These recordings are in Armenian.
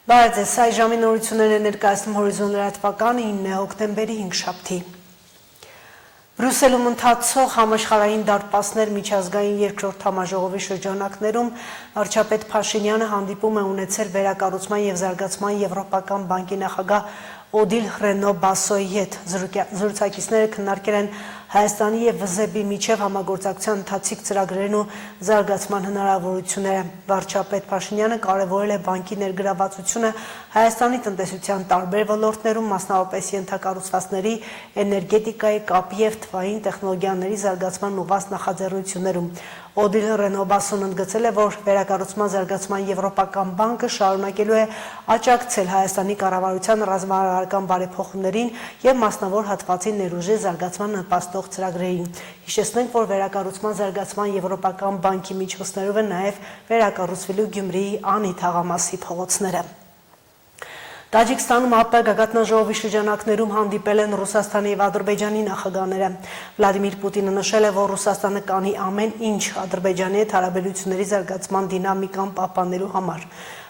Բարև ձեզ, այս ժամի նորությունները ներկայացնում Հորիզոն լրատվականը 9 հոկտեմբերի 5-շաբթի։ Բրյուսելում ընթացող համաշխարհային դարպասներ միջազգային երկրորդ համաժողովի շրջանակներում վարչապետ Փաշինյանը հանդիպում է ունեցել վերակառուցման եւ զարգացման Եվրոպական բանկի նախագահ Օդիլ Ռենո-Բասոյի հետ։ Զրուցակիցները քննարկել են Հայաստանի եւ ՎԶԲ-ի միջև համագործակցության ընթացիկ ծրագրերն ու զարգացման հնարավորությունները։ Վարչապետ Փաշինյանը կարևորել է բանկի ներգրավվածությունը Հայաստանի տնտեսության տարբեր ոլորտներում, մասնավորապես ենթակառուցվածքների, էներգետիկայի, կապի եւ թվային տեխնոլոգիաների զարգացման ուղղված նախաձեռնություններում։ Օդիլ Ռենո-Բասոն ընդգծել է, որ վերակառուցման զարգացման Եվրոպական բանկը շարունակելու է աջակցել Հայաստանի կառավարության ռազմավարական բարեփոխումներին եւ մասնավոր հատվածի ներուժի զարգացման նպաստող ծրագրերին։ Հիշեցնենք, որ վերակառուցման զարգացման Եվրոպական բանկի միջոցներով են նաեւ վերակառուցվելու Գյումրիի Անի թաղամասի փողոցները։ Տաջիկստանում ԱՊ գագաթնաժողովի շրջանակներում հանդիպել են Ռուսաստանի եւ Ադրբեջանի նախագահները։ Վլադիմիր Պուտինը նշել է, որ Ռուսաստանը կանի ամեն ինչ Ադրբեջանի հետ հարաբերությունների զարգացման դինամիկան պահպանելու համար։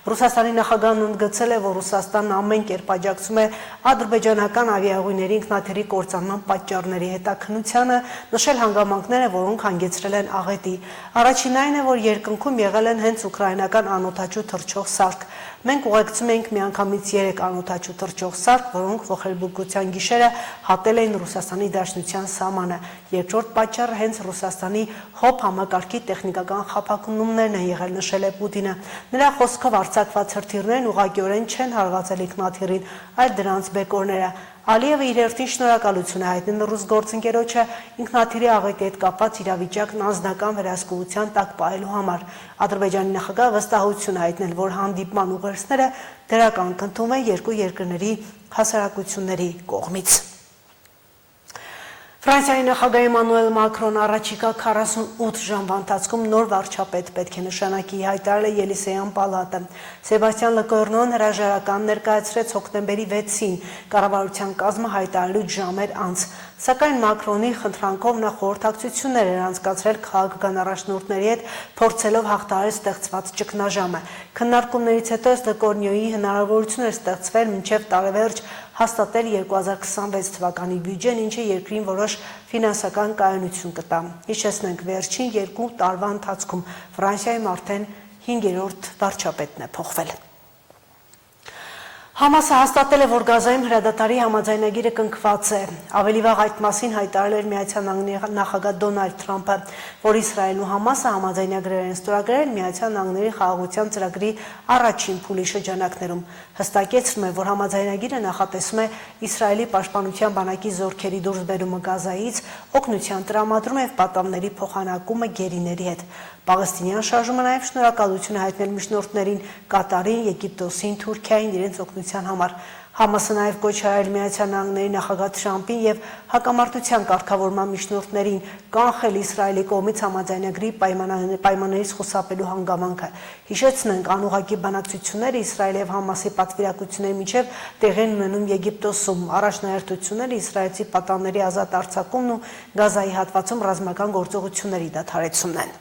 Ռուսաստանի նախագահն ընդգծել է, որ Ռուսաստանն ամեն կերպ աջակցում է ադրբեջանական ավիաուղիների ինքնաթիռի կործանման պատճառների հետաքննությանը, նշել հանգամանքները, որոնք հանգեցրել են աղետի։ Առաջին այն է, որ երկնքում եղել են հենց ուկրաինական անօդաչու թռչող սարք։ Մենք ուղեկցում ենք միանգամից 3 անօդաչու թռչող սարք, որոնք ողջերբության գիշերը հատել էին Ռուսաստանի Դաշնության սահմանը։ Երկրորդ պատճառը հենց Ռուսաստանի ՀՕՊ համակարգի տեխնիկական խաբակումներն են եղել, նշել է Պուտինը։ Նրա խոսքով արձակված հրթիռներն ուղղակիորեն չեն հարվածել ինքնաթիռին, այլ դրանց բեկորները։ Ալիևը իր հերթին շնորհակալություն է հայտնել ռուս գործընկերոջը ինքնաթիռի աղետի հետ կապված իրավիճակն անձնական վերահսկողության տակ պահելու համար։ Ադրբեջանի նախագահը վստահություն է հայտնել, որ հանդիպման ուղերձները դրական կընդունվեն երկու երկրների հասարակությունների կողմից։ Ֆրանսիայի նախագահ Էմանուել Մակրոնը առաջիկա 48 ժամվա ընթացքում նոր վարչապետ պետք է նշանակի, հայտարարել է Ելիսեյան պալատը։ Սեբաստիան Լեկորնոն հրաժարական ներկայացրեց հոկտեմբերի 6-ին կառավարության կազմը հայտարարելուց ժամեր անց, սակայն Մակրոնի խնդրանքով նա խորհրդակցություններ էր անցկացրել քաղաքական առաջնորդների հետ, փորձելով հաղթահարել ստեղծված ճգնաժամը։ Քննարկումներից հետո Լեկորնյոյի հնարավորություն էր ստեղծվել մինչև տարեվերջ հաստատել 2026 թվականի բյուջեն, ինչը երկրին որոշ ֆինանսական կայունություն կտա։ Հիշեցնենք, վերջին 2 տարվա ընթացքում Ֆրանսիայում արդեն 5-րդ վարչապետն է փոխվել։ Համասը հաստատել է, որ Գազայում հրադադարի համաձայնագիրը կնքված է։ Ավելի վաղ այդ մասին հայտարարել էր Միացյալ Նահանգների նախագահ Դոնալդ Թրամփը, որ Իսրայելն ու Համասը համաձայնագրեր են ստորագրել Միացյալ Նահանգների խաղաղության ծրագրի առաջին փուլի շրջանակներում։ Հստակեցվում է, որ համաձայնագիրը նախատեսում է Իսրայելի պաշտպանության բանակի զորքերի դուրսբերումը Գազայից, օգնության տրամադրումը եւ պատավների փոխանակումը գերիների հետ։ Պաղեստինյան շարժումը նաև շնորհակալություն է հայտնել միջնորդներին Կատարին, Եգիպտոսին, Թուրքիային իրենց օգնության համար։ Համասը նաև կոչ է արել Միացյալ Նահանգների նախագահ Թրամփին եւ հակամարտության կարգավորման միջնորդներին կանխել Իսրայելի կողմից համաձայնագրի պայմաններից խուսափելու հանգամանքը։ Հիշեցնենք, անուղղակի բանակցությունները Իսրայելի եւ Համասի պատվիրակությունների միջև տեղի են ունենում Եգիպտոսում։ Առաջնահերթությունները իսրայելցի պատանների ազատ արձակումն ու Գազայի հատվածում ռազմական գործողությունների դադարեցումն են։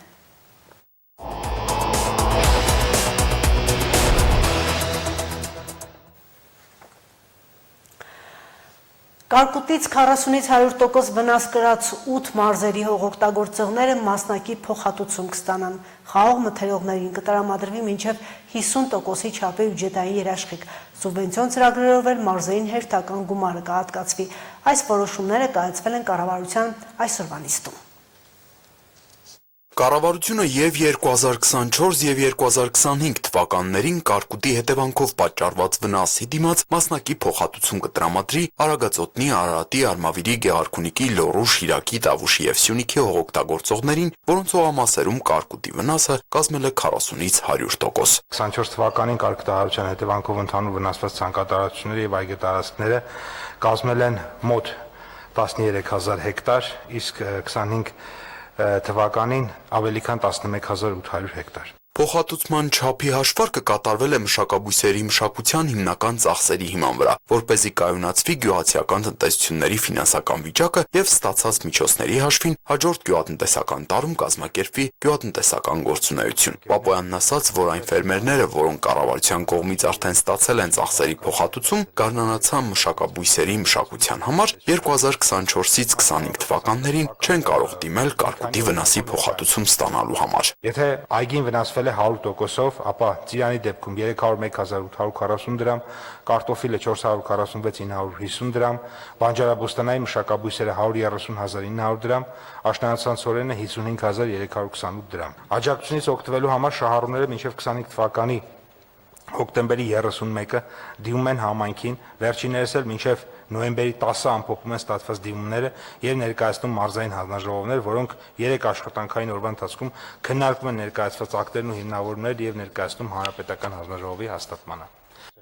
Կարկուտից 40-ից 100% վնաս կրած 8 մարզերի հողօգտագործողները մասնակի փոխհատուցում կստանան։ Խաղող մթերողներին կտրամադրվի մինչև 50%-ի չափի բյուջետային երաշխիք։ Սուբվենցիոն ծրագրերով էլ մարզերին հերթական գումարը կհատկացվի։ Այս որոշումները կայացվել են կառավարության այսօրվա նիստում։ Կառավարությունը եւ 2024 եւ 2025 թվականներին կարկուտի հետևանքով պատճառված վնասի դիմաց մասնակի փոխհատուցում կտրամադրի Արագածոտնի, Արարատի, Արմավիրի, Գեղարքունիքի, Լոռու, Շիրակի, Տավուշի եւ Սյունիքի հողօգտագործողներին, որոնց հողամասերում կարկուտի վնասը կազմել է 40-ից 100%։ 24 թվականին կարկուտահարության հետևանքով ընդհանուր վնասված ցանկատարածությունները եւ այգետարածքները կազմել են մոտ 13000 հեկտար, իսկ 25 թվականին ավելի քան 11800 հեկտար։ Փոխհատուցման չափի հաշվարկը կատարվել է մշակաբույսերի մշակության հիմնական ծախսերի հիման վրա, որպեսզի կայունացվի գյուղացիական տնտեսությունների ֆինանսական վիճակը եւ ստացած միջոցների հաշվին հաջորդ գյուղատնտեսական տարում կազմակերպվի գյուղատնտեսական գործունեություն։ Պապոյանն ասաց, որ այն ֆերմերները, որոնք կառավարության կողմից արդեն ստացել են ծախսերի փոխհատուցում, կառնանացան մշակաբույսերի մշակության համար 2024-ից 25 թվականներին չեն կարող դիմել կարկուտի վնասի փոխհատուցում ստանալու համար։ Եթե այգին վնասվել է 100%-ով, ապա ծիրանի դեպքում 301.840 դրամ, կարտոֆիլը 446.950 դրամ, բանջարաբոստանային մշակաբույսերը 130.900 դրամ, աշնանացան ցորենը 55.328 դրամ։ Աջակցությունից օգտվելու համար շահառուները մինչև 25 թվականի հոկտեմբերի 31-ը դիմում են համայնքին, վերջիններս էլ մինչև նոյեմբերի 10-ը ամփոփում են ստացված դիմումները եւ ներկայացնում մարզային հանձնաժողովներ, որոնք 3 աշխատանքային օրվա ընթացքում քննարկում են ներկայացված ակտերն ու հիմնավորումները եւ ներկայացնում հանրապետական հանձնաժողովի հաստատմանը։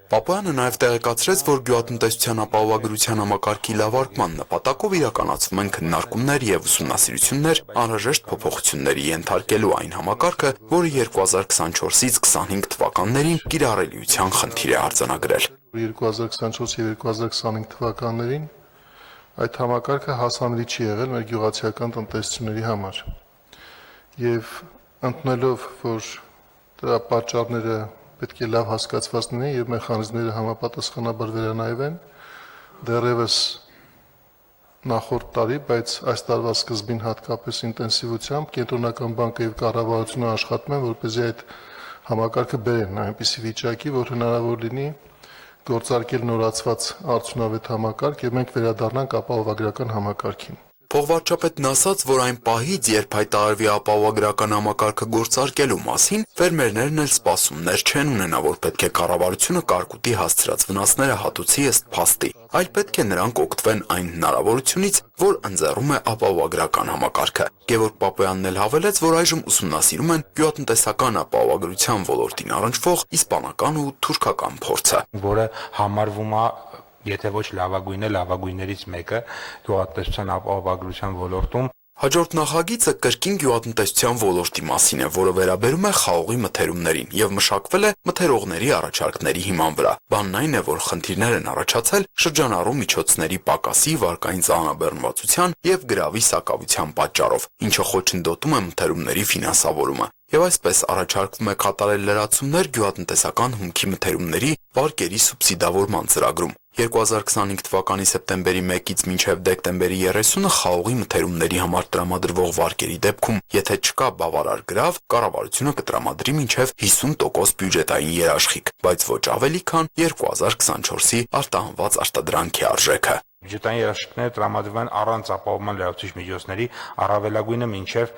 Պապոյանը նաև տեղեկացրեց, որ գյուղատնտեսության ապահովագրության համակարգի լավարկման նպատակով իրականացվում են քննարկումներ եւ ուսումնասիրություններ անհրաժեշտ փոփոխությունների ենթարկելու այն համակարգը, որը 2024-ից 25 թվականներին կիրառելիության խնդիր է արձանագրել։ 2024 եւ 2025 թվականներին այդ համակարգը հասանելի չի եղել մեր գյուղացիական տնտեսությունների համար։ Եվ ընդունելով, որ դրա պատճառները պետք է լավ հասկացված լինեն եւ մեխանիզմները համապատասխանաբար վերանայվեն, դեռևս նախորդ տարի, բայց այս տարվա սկզբին հատկապես ինտենսիվությամբ կենտրոնական բանկը եւ կառավարությունը աշխատում են, որպեսզի այդ համակարգը բերեն այնպիսի վիճակի, որ հնարավոր լինի գործարկել նորացված արդյունավետ համակարգ եւ մենք վերադառնանք ապահովագրական համակարգին։ Փոխվարչապետն ասաց, որ այն պահից, երբ հայտարարվի ապահովագրական համակարգը գործարկելու մասին, ֆերմերներն էլ սպասումներ չեն ունենա, որ պետք է կառավարությունը կարկուտի հասցրած վնասները հատուցի ըստ փաստի, այլ պետք է նրանք օգտվեն այն հնարավորությունից, որ ընձեռում է ապահովագրական համակարգը։ Գևորգ Պապոյանն էլ հավելեց, որ այժմ ուսումնասիրում են գյուղատնտեսական ապահովագրության ոլորտին առնչվող իսպանական ու թուրքական փորձը, որը համարվում է եթե ոչ լավագույնը, լավագույններից մեկը գյուղատնտեսության ապահովագրության ոլորտում։ Հաջորդ նախագիծը կրկին գյուղատնտեսության ոլորտի մասին է, որը վերաբերում է խաղողի մթերումներին եւ մշակվել է մթերողների առաջարկների հիման վրա։ Բանն այն է, որ խնդիրներ են առաջացել շրջանառու միջոցների պակասի, վարկային ծանրաբեռնվածության եւ գրավի սակավության պատճառով, ինչը խոչընդոտում է մթերումների ֆինանսավորումը։ Եվ այսպես առաջարկվում է կատարել լրացումներ գյուղատնտեսական հումքի մթերումների վարկերի սուբսիդավորման ծրագրում։ 2025 թվականի սեպտեմբերի 1-ից մինչև դեկտեմբերի 30-ը խաղողի մթերումների համար տրամադրվող վարկերի դեպքում, եթե չկա բավարար գրավ, կառավարությունը կտրամադրի մինչև 50% բյուջետային երաշխիք, բայց ոչ ավելի քան 2024-ի արտահանված արտադրանքի արժեքը։ Բյուջետային երաշխիքները տրամադրվում են առանց ապահովման լրացուցիչ միջոցների, առավելագույնը մինչև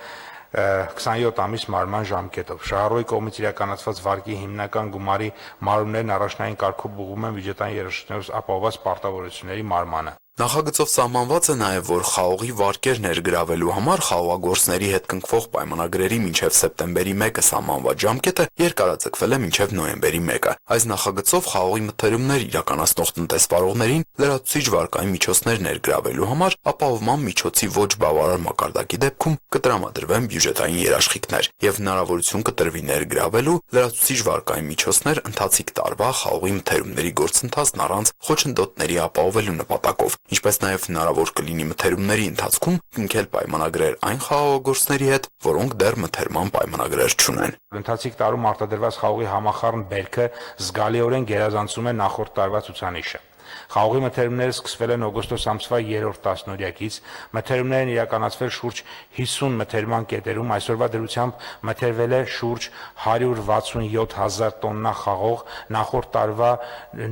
27 ամիս մարման ժամկետով։ Շահառուի կողմից իրականացված վարկի հիմնական գումարի մարումներն առաջնային կարգով ուղղվում են բյուջետային երաշխիքներով ապահովված պարտավորությունների մարմանը։ Նախագծով սահմանված է նաև, որ խաղողի վարկեր ներգրավելու համար խաղողագործների հետ կնքվող պայմանագրերի մինչև սեպտեմբերի 1-ը սահմանված ժամկետը երկարաձգվել է մինչև նոյեմբերի 1-ը։ Այս նախագծով խաղողի մթերումներ իրականացնող տնտեսվարողներին լրացուցիչ վարկային միջոցներ ներգրավելու համար ապահովման միջոցի ոչ բավարար մակարդակի դեպքում կտրամադրվեն բյուջետային երաշխիքներ եւ հնարավորություն կտրվի ներգրավելու լրացուցիչ վարկային միջոցներ ընթացիկ տարվա խաղողի մթերումների գործընթացն առանց խոչընդոտների ապահովելու նպատակով, ինչպես նաև հնարավոր կլինի մթերումների ընթացքում կնքել պայմանագրեր այն խաղողագործների հետ, որոնք դեռ մթերման պայմանագրեր չունեն։ Ընթացիկ տարում արտադրված խաղողի համախառն բերքը զգալիորեն գերազանցում է նախորդ տարվա ցուցանիշը։ Խաղողի մթերումները սկսվել են օգոստոս ամսվա 3-րդ տասնօրյակից, մթերումներ են իրականացվել շուրջ 50 մթերման կետերում, այսօրվա դրությամբ մթերվել է շուրջ 167,000 տոննա խաղող, նախորդ տարվա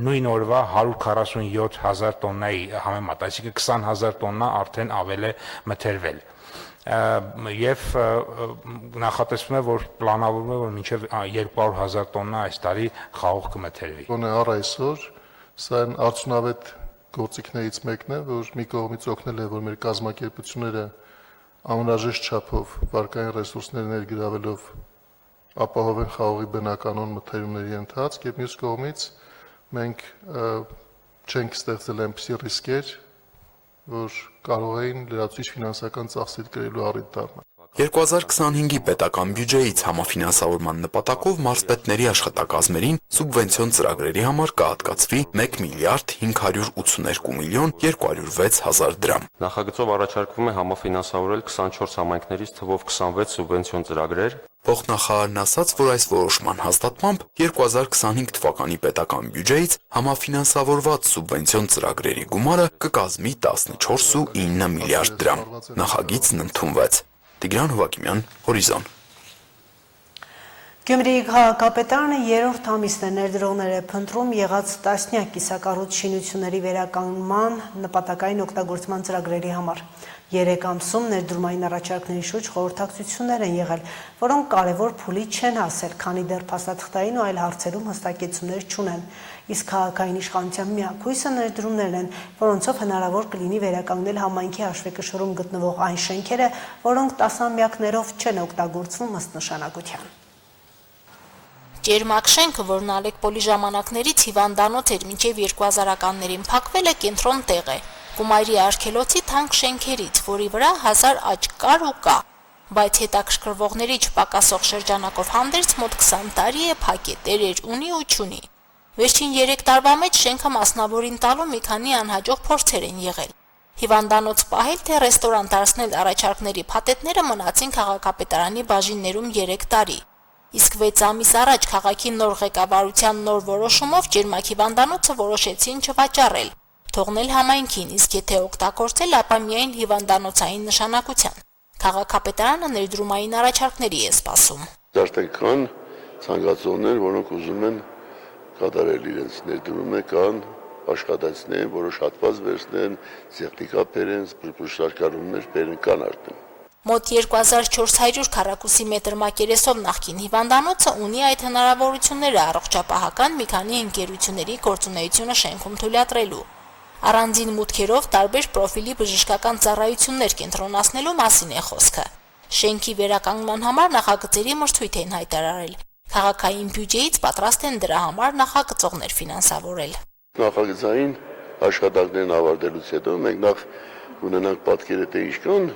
նույն օրվա 147,000 տոննայի համեմատ, այսինքն 20,000 տոննա արդեն ավել է մթերվել։ Եվ նախատեսվում է, որ պլանավորվում է, որ մինչև 200,000 տոննա այս տարի խաղող կմթերվի։ Գոնե առ այսօր սա այն արդյունավետ գործիքներից մեկն է, որ մի կողմից օգնել է, որ մեր կազմակերպությունները անհրաժեշտ չափով վարկային ռեսուրսներ ներգրավելով ապահովեն խաղողի բնականոն մթերումների ընթացք, եւ մյուս կողմից մենք չենք ստեղծել այնպիսի ռիսկեր, որ կարող էին լրացուցիչ ֆինանսական ծախսեր կրելու առիթ դառնալ։ 2025-ի պետական բյուջեից համաֆինանսավորման նպատակով մարզպետների աշխատակազմերին սուբվենցիոն ծրագրերի համար կհատկացվի 1 միլիարդ 582 միլիոն 206 հազար դրամ։ Նախագծով առաջարկվում է համաֆինանսավորել 24 համայնքներից թվով 26 սուբվենցիոն ծրագրեր։ Փոխնախարարն ասաց, որ այս որոշման հաստատմամբ 2025 թվականի պետական բյուջեից համաֆինանսավորված սուբվենցիոն ծրագրերի գումարը կկազմի 14.9 միլիարդ դրամ։ Նախագիծն ընդունվեց։ Տիգրան Հովակիմյան, Հորիզոն։ Գյումրիի քաղաքապետարանը երրորդ ամիսն է ներդրողներ է փնտրում եղած տասնյակ կիսակառույց շինությունների վերականգնման նպատակային օգտագործման ծրագրերի համար։ 3 ամսում ներդրումային առաջարկների շուրջ խորհրդակցություններ են եղել, որոնք կարևոր փուլի չեն հասել, քանի դեռ փաստաթղթային ու այլ հարցերում հստակեցումներ չունեն։ Իսկ քաղաքային իշխանության միակ հույսը ներդրումներն են, որոնցով հնարավոր կլինի վերականգնել համայնքի հաշվեկշռում գտնվող այն շենքերը, որոնք տասնամյակներով չեն օգտագործվում ըստ նշանակության։ Ջերմակ շենքը, որն Ալեկպոլի ժամանակներից հիվանդանոց էր մինչև 2000-ականներին փակվել է, կենտրոն տեղ է։ Գումայրի արգելոցի թանկ շենքերից, որի վրա 1000 աճ կար ու կա, բայց հետաքրքրվողների չպակասող շրջանակով հանդերձ մոտ 20 տարի է փակ է, տերեր ունի ու չունի։ Վերջին 3 տարվա մեջ շենքը մասնավորին տալու մի քանի անհաջող փորձեր են եղել։ Հիվանդանոց պահել թե ռեստորան դարձնել առաջարկների փաթեթները մնացին քաղաքապետարանի բաժիններում 3 տարի։ Իսկ 6 ամիս առաջ քաղաքի նոր ղեկավարության նոր որոշումով Ջերմակ հիվանդանոցը որոշեցին չվաճառել, թողնել համայնքին, իսկ եթե օգտագործել, ապա միայն հիվանդանոցային նշանակության։ Քաղաքապետարանը ներդրումային առաջարկների է սպասում։ Արդեն կան ցանկացողներ, որոնք ուզում են կատարել իրենց ներդրումը, կան աշխատանքներ, որոշ հատված վերցնեն, տեխնիկա բերեն, բուժարկարումներ բերեն, կան արդեն։ Մոտ 2400 քառակուսի մետր մակերեսով նախկին հիվանդանոցը ունի այդ հնարավորությունները առողջապահական մի քանի ընկերությունների գործունեությունը շենքում թույլատրելու։ Առանձին մուտքերով տարբեր պրոֆիլի բժշկական ծառայություններ կենտրոնացնելու մասին է խոսքը։ Շենքի վերականգնման համար նախագծերի մրցույթ են հայտարարել։ Քաղաքային բյուջեից պատրաստ են դրա համար նախագծողներ ֆինանսավորել։ Նախագծային աշխատանքներն ավարտելուց հետո մենք նախ ունենանք պատկերը թե ինչքան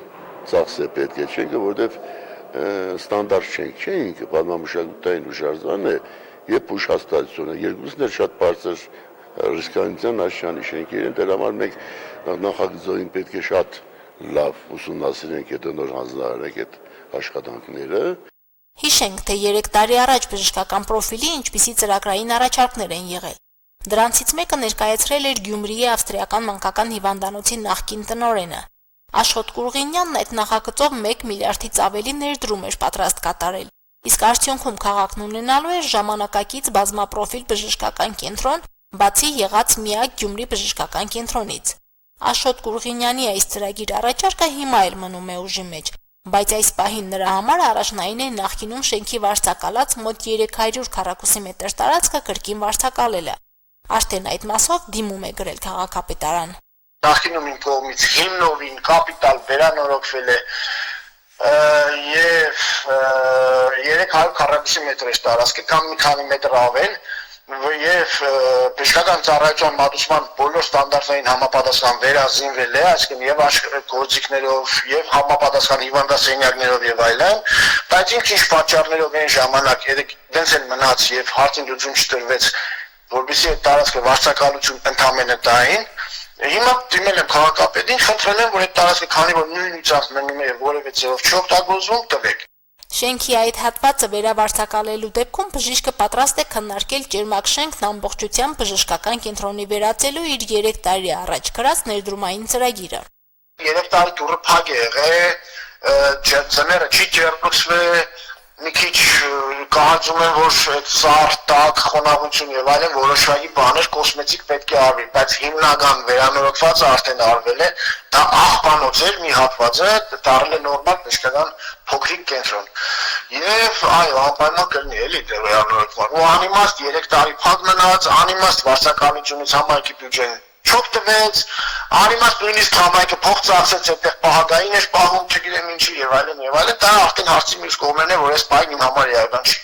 ծախս է պետք է շենքը, որտեվ ստանդարտ շենք չէ, ինքը պատմամշակութային հուշարձան է եւ հուշաստացություն է։ Երկուսն էլ շատ բարձր ռիսկանության աշխանի շենքեր են, դրա համար մենք նախագծային պետք է շատ լավ ուսումնասիրենք այդ նոր հանձնարարենք այդ աշխատանքները։ Հիշենք, թե 3 տարի առաջ բժշկական պրոֆիլի ինչպիսի ծրագրային առաջարկներ են եղել։ Դրանցից մեկը ներկայացրել էր Գյումրիի ավստրիական մանկական հիվանդանոցի նախկին տնօրենը։ Աշոտ Կուրղինյանն այդ նախագծով 1 միլիարդից ավելի ներդրում էր պատրաստ կատարել, իսկ արդյունքում քաղաքն ունենալու էր ժամանակակից բազմապրոֆիլ բժշկական կենտրոն, բացի եղած միակ Գյումրի բժշկական կենտրոնից։ Աշոտ Կուրղինյանի այս ծրագիր առաջարկը հիմա էլ մնում է ուժի մեջ, բայց այս պահին նրա համար առաջնային է նախկինում շենքի վարձակալած մոտ 300 քառակուսի մետր տարածքը կրկին վարձակալելը։ Արդեն այդ մասով դիմում է գրել քաղաքապետարան։ Նախկինում իմ կողմից հիմնովին կապիտալ վերանորոգվել է եւ 300 քառակուսի մետր է տարածքը կամ մի քանի մետր ավել եւ բժշկական ծառայության մատուցման բոլոր ստանդարտներին համապատասխան վերազինվել է, այսինքն եւ գործիքներով եւ համապատասխան հիվանդասենյակներով եւ այլն, բայց ինչ պատճառներով այն ժամանակ դենց են մնաց եւ հարցին լուծում չտրվեց, որովհետեւ այդ տարածքը վարձակալություն ընդամենը տային։ Հիմա դիմել եմ քաղաքապետին, խնդրել եմ, որ այդ տարածքը քանի որ նույն ուծած մնում է որևէ ձևով չօգտագործվում, տվեք։ Շենքի այդ հատվածը վերավարձակալելու դեպքում բժիշկը պատրաստ է քննարկել Ջերմակ շենքն ամբողջությամբ բժշկական կենտրոնի վերածելու իր 3 տարի առաջ գրած ներդրումային ծրագիրը։ 3 տարի դուրը փակ է եղել, ծները չի ջերմացվել, մի քիչ կարծում եմ, որ սար, տաք, խոնավություն եւ այլն որոշակի բաներ կոսմետիկ պետք է արվի, բայց հիմնական վերանորոգվածը արդեն արվել է, դա աղբանոց էր մի հատվածը, դառել է նորմալ բժշկական փոքրիկ կենտրոն։ Եվ այո, անպայման կլինի էլի վերանորոգման։ Ու անիմաստ 3 տարի փակ մնաց, անիմաստ վարձակալությունից համայնքի բյուջեն չօգտվեց, անիմաստ նույնիսկ համայնքը փող ծախսեց, այդտեղ պահակային էր պահում, չգիտեմ ինչի եւ այլն, դա արդեն հարցի մյուս կողմերն է, որ այս պահին իմ համար իրական չի։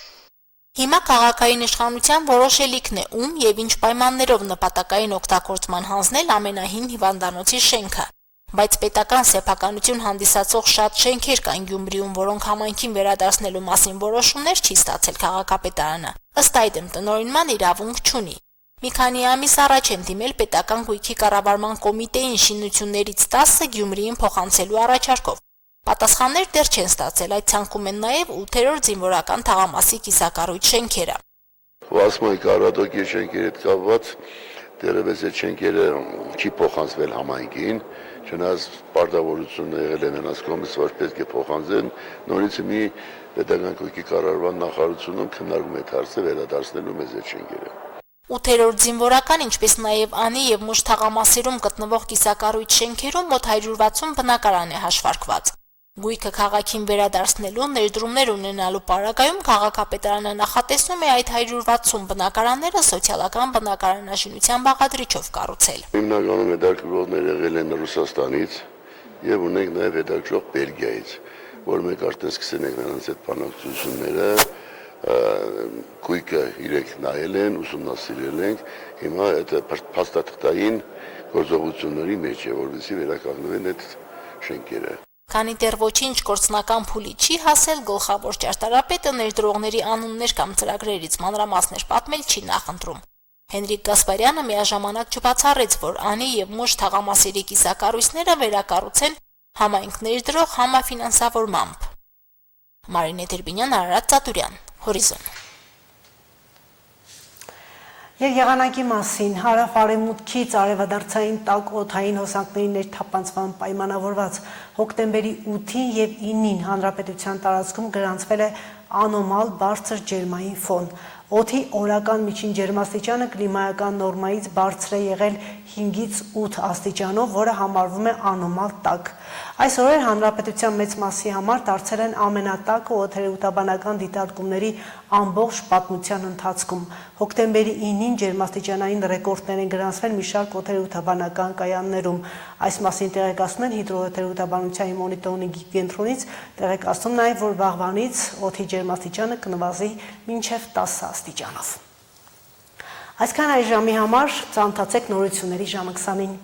Հիմա քաղաքային իշխանության որոշելիքն է ում եւ ինչ պայմաններով նպատակային օգտագործման հանձնել ամենահին հիվանդանոցի շենքը։ Բայց պետական սեփականություն հանդիսացող շատ շենքեր կան Գյումրիում, որոնք համայնքին վերադարձնելու մասին որոշումներ չի ստացել քաղաքապետարանը։ Ըստ այդմ տնօրինման իրավունք չունի։ Մի քանի ամիս առաջ եմ դիմել պետական գույքի կառավարման կոմիտեին շինություններից 10-ը Գյումրիին փոխանցելու առաջարկով։ Պատասխաններ դեռ չեն ստացել, այդ ցանկում են նաև 8-րդ զինվորական թաղամասի կիսակառույց շենքերը։ Վասմայի կարադոկի շենքերի հետ կապված դերևս այդ շենքերը չի փոխանցվել համայնքին, չնայած պարտավորությունը եղել է նրանց կողմից, որ պետք է փոխանցեն, նորից մի պետական գույքի կառավարման նախարարությունում քննարկում է հարցը վերադարձնելու մեզ այդ շենքերը։ 8-րդ զինվորական, ինչպես նաև Անի եւ Մուշ թաղամասերում գտնվող կիսակառույց շենքերում մոտ 160 բնակարան է հաշվարկված։ Գույքը քաղաքին վերադարձնելու ներդրումներ ունենալու պարագայում քաղաքապետարանը նախատեսում է այդ 160 բնակարանները սոցիալական բնակարանաշինության բաղադրիչով կառուցել։ Հիմնականում հետաքրքրողներ եղել են Ռուսաստանից եւ ունենք նաեւ հետաքրքրող Բելգիայից, որ մենք արդեն սկսել ենք նրանց այդ բանակցությունները, գույքը իրենք նայել են, ուսումնասիրել ենք, հիմա այդ փաստաթղթային գործողությունների մեջ է, որովհետեւ վերականգնվեն այդ շենքերը։ Քանի դեռ ոչինչ գործնական փուլի չի հասել, գլխավոր ճարտարապետը ներդրողների անուններ կամ ծրագրերից մանրամասներ պատմել չի նախընտրում։ Հենրիկ Գասպարյանը միաժամանակ չբացառեց, որ Անի եւ Մուշ թաղամասերի կիսակառույցները վերակառուցեն համայնք ներդրող համաֆինանսավորմամբ։ Մարինե Դերբինյան, Արարատ Ծատուրյան, Հորիզոն։ Եվ եղանակի մասին հարավ-արևմուտքից արևադարձային տաք օդային հոսանքների ներթափանցման պայմանավորված հոկտեմբերի 8-ին եւ 9-ին հանրապետության տարածքում գրանցվել է անոմալ բարձր ջերմային ֆոն։ Օդի օրական միջին ջերմաստիճանը կլիմայական նորմայից բարձր է եղել 5-ից 8 աստիճանով, որը համարվում է անոմալ տաք։ Այս օրեր հանրապետության մեծ մասի համար դարձել են ամենատակը օդերեուտաբանական դիտարկումների ամբողջ պատմության ընթացքում։ Հոկտեմբերի 9-ին ջերմաստիճանային ռեկորդներ են գրանցվել մի շարք օդերեուտաբանական կայաններում։ Այս մասին տեղեկացնում են հիդրոօդերեուտաբանության մոնիտորինգի կենտրոնից, տեղեկացնում նաև, որ վաղվանից օդի ջերմաստիճանը կնվազի մինչև 10 աստիճանով։ Այսքան այս ժամի համար, ծանոթացեք նորությունների ժամը 20-ին։